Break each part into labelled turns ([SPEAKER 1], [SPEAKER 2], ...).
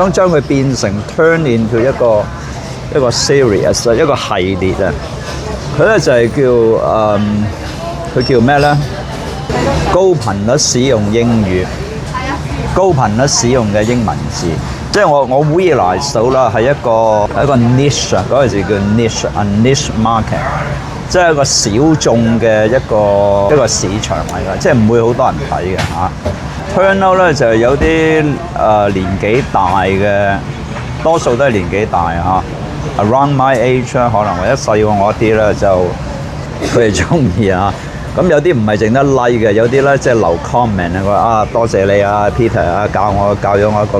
[SPEAKER 1] 將佢變成 turn into 一個 series 一個系列啊！佢咧就係佢叫咩咧？高頻率使用英語，高頻率使用嘅英文字，即係我 realize 到啦，係一個 niche 啊，嗰個字叫 niche market， 即係一個小眾嘅一個市場嚟㗎，即係唔會好多人睇嘅嚇。Turnout 咧就有啲年紀大嘅，多數都係年紀大嚇 ，around my age 啦，可能或者細過我啲咧，就佢哋中意啊。咁有啲唔係淨得 like 嘅，有啲咧即係留 comment 啊，佢話啊多謝你啊 Peter 啊，教咗我一個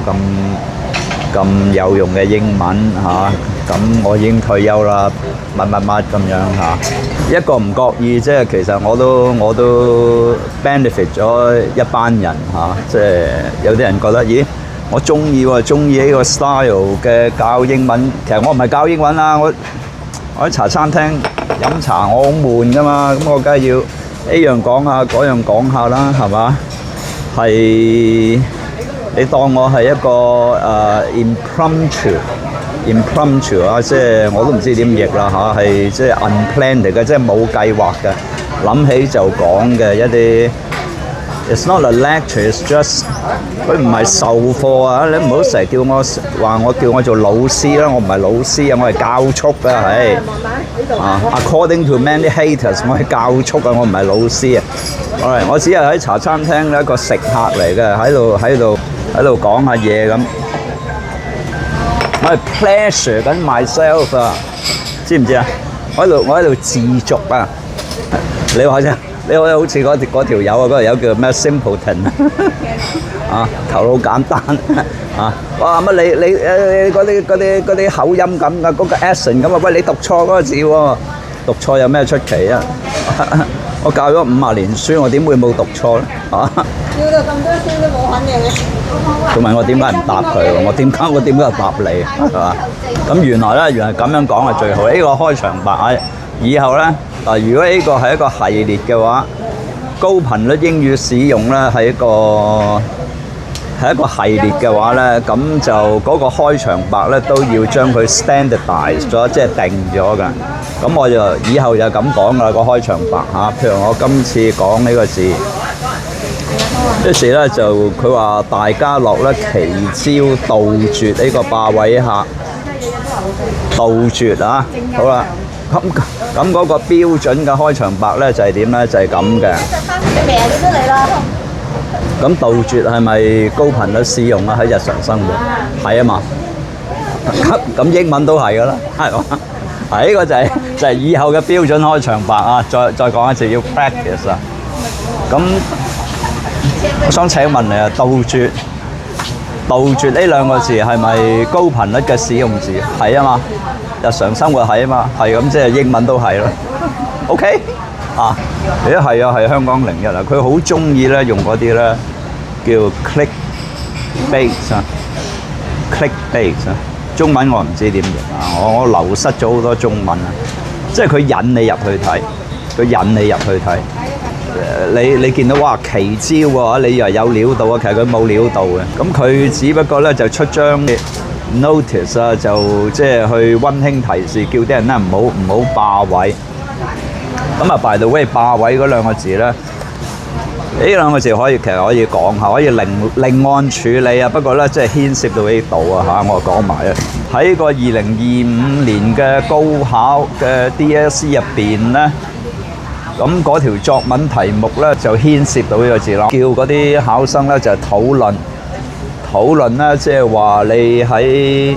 [SPEAKER 1] 咁有用嘅英文嚇，咁我已經退休啦，乜咁樣嚇。一個唔覺意，即係其實我都 benefit 咗一班人嚇，即係有啲人覺得，咦，我中意呢個 style 嘅教英文。其實我唔係教英文啦，我喺茶餐廳飲茶，我好悶噶嘛，咁我梗係要呢樣講下，嗰樣講下啦，係嘛？係你當我係一個impromptu 啊，即係我都唔知點譯啦嚇，係即係 unplanned 嚟嘅，即係冇計劃嘅，諗起就講嘅一啲。It's not a lecture, it's just 佢唔係授課啊！你唔好成日叫我做老師啦，我唔係老師啊，我係教畜啊，係啊。According to many haters， 我係教畜啊，我唔係老師啊。我只係喺茶餐廳咧一個食客嚟嘅，喺度講下嘢咁。我係 pleasure 緊 myself 啊，知唔知啊？我喺度自足啊！你話啫？你好似嗰條友啊，嗰條友叫咩 Simpleton 啊，頭腦簡單啊！哇乜你嗰啲口音咁噶，嗰個 accent 咁啊！喂，你讀錯嗰個字喎，讀錯有咩出奇啊？我教咗50年書，我點會冇讀錯咧？啊！叫到咁多書都冇肯定嘅。同埋我點解唔答佢？我點解又答你？係嘛？咁原來咁樣講係最好。呢個開場白，以後咧。如果呢個係一個系列嘅話，高頻率英語使用咧係一個系列嘅話咧，咁就嗰個開場白咧都要將佢 standardize 咗，即係定咗㗎。咁我就以後就咁講㗎啦，個開場白嚇。譬如我今次講呢個字，於是咧就佢話大家樂咧奇招杜絕呢個霸位客，杜絕啊！好啦。咁嗰個標準嘅開場白咧就係點咧？就係咁嘅。你名都出嚟啦。咁杜絕係咪高頻率使用啊？喺日常生活係啊嘛。咁英文都係㗎啦，係嘛？呢個就係以後嘅標準開場白啊！再講一次，要 practice 啊。咁我想請問你啊，杜絕呢兩個字係咪高頻率嘅使用字？係啊嘛。日常生活係啊嘛，係咁即係英文都係咯。OK 啊，係啊，係香港01啊，佢好中意咧用嗰啲咧叫 clickbait 啊 ，clickbait 啊，中文我唔知點譯啊，我流失咗好多中文啊，即係佢引你入去睇，你見到哇奇招喎，你以為有料到啊，其實佢冇料到嘅，咁佢只不過咧就出張notice 啊，就即係去溫馨提示，叫啲人咧唔好霸位。咁啊 by the way， 霸位嗰兩個字咧，呢兩個字其實可以講下，可以另案處理啊。不過咧，即係牽涉到呢度啊嚇，我講埋啊。喺個2025年嘅高考嘅 DSE 入邊咧，咁嗰條作文題目咧就牽涉到呢個字啦，叫嗰啲考生咧就討論咧，即係話你喺例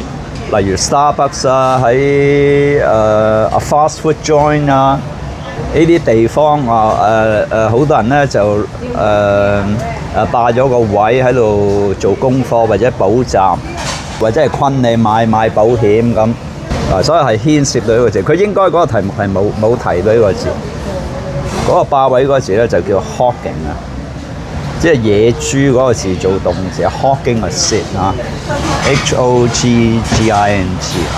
[SPEAKER 1] 如 Starbucks 啊，喺a fast food joint 啊呢啲地方啊，好多人咧就霸咗個位喺度做功課或者補習，或者係困你買保險咁所以係牽涉到呢個字。佢應該嗰個題目係冇提到呢個字，嗰個霸位嗰個字咧就叫 hogging 啊。即係野豬嗰個字做動詞，hogging a seat 啊 ，hogging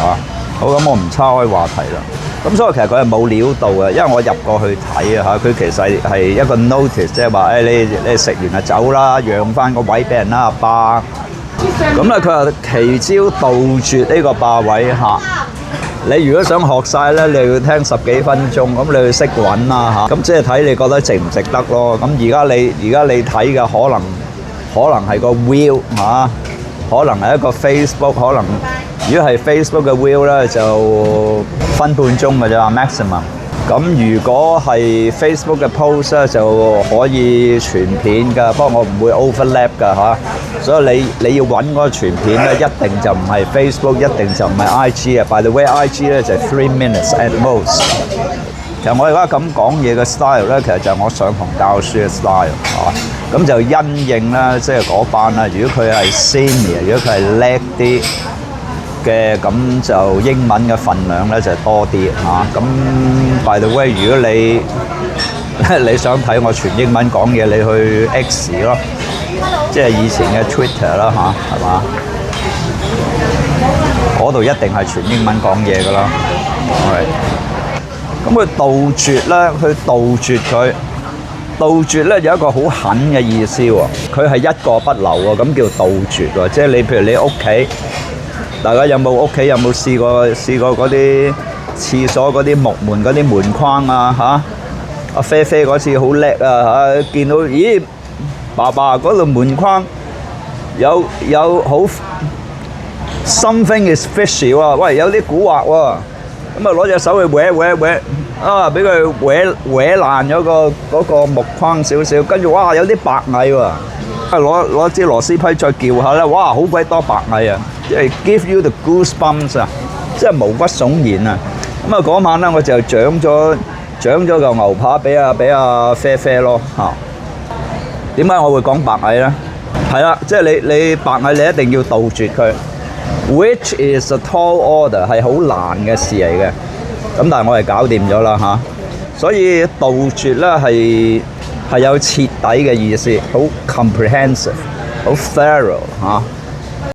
[SPEAKER 1] 啊。好，咁我唔岔開話題啦。咁所以其實佢係冇料到嘅，因為我入過去睇啊嚇，佢其實係一個 notice，即係話你食完就走啦，讓翻個位俾人啦，霸咁咧佢話奇招杜絕呢個霸位嚇。你如果想學晒咧，你要聽10幾分鐘，咁你要識揾啦嚇。咁即係睇你覺得值唔值得咯。咁而家你睇嘅可能係個 view 嚇，可能係一個 Facebook， 可能如果係 Facebook 嘅 view 咧就分半鐘嘅咋 maximum。咁如果係 Facebook 嘅 post 咧就可以全片㗎，不過我唔會 overlap 㗎嚇。所以你要揾嗰個全片咧，一定就唔係 Facebook， 一定就唔係 IG 啊。By the way，IG 咧就係3 minutes at most。其實我而家咁講嘢嘅 style 咧，其實就係我上堂教書嘅 style 嚇。咁就因應啦，即係嗰班啦。如果佢係 senior， 如果佢係叻啲嘅，咁就英文嘅份量咧就多啲嚇。咁 by the way， 如果你想睇我全英文講嘢，你去 X 咯，即係以前嘅 Twitter 啦嚇，係嘛？嗰度一定係全英文講嘢噶啦。咁佢杜絕咧，杜絕咧有一個好狠嘅意思喎。佢係一個不留喎，咁叫杜絕喎。即係你譬如你屋企，大家有冇試過嗰啲廁所嗰啲木門嗰啲門框啊嚇？阿啡啡嗰次好叻啊嚇，見到咦爸爸嗰度門框有好 something is fishy 喎，喂有啲蠱惑喎，咁啊攞隻手去搲啊，俾佢搲爛咗嗰個木框少少，跟住哇有啲白蟻喎，攞支螺絲批再撬下咧，哇好鬼多白蟻啊，即係 give you the goosebumps 啊，即係毛骨悚然啊！咁啊嗰晚咧我就獎咗嚿牛扒俾阿啡啡咯嚇。點解我會講白蟻咧？係啦，即係你白蟻你一定要杜絕佢 ，which is a tall order 係好難嘅事嚟嘅。咁但係我係搞掂咗啦嚇。所以杜絕咧係有徹底嘅意思，好 comprehensive，好 thorough 嚇。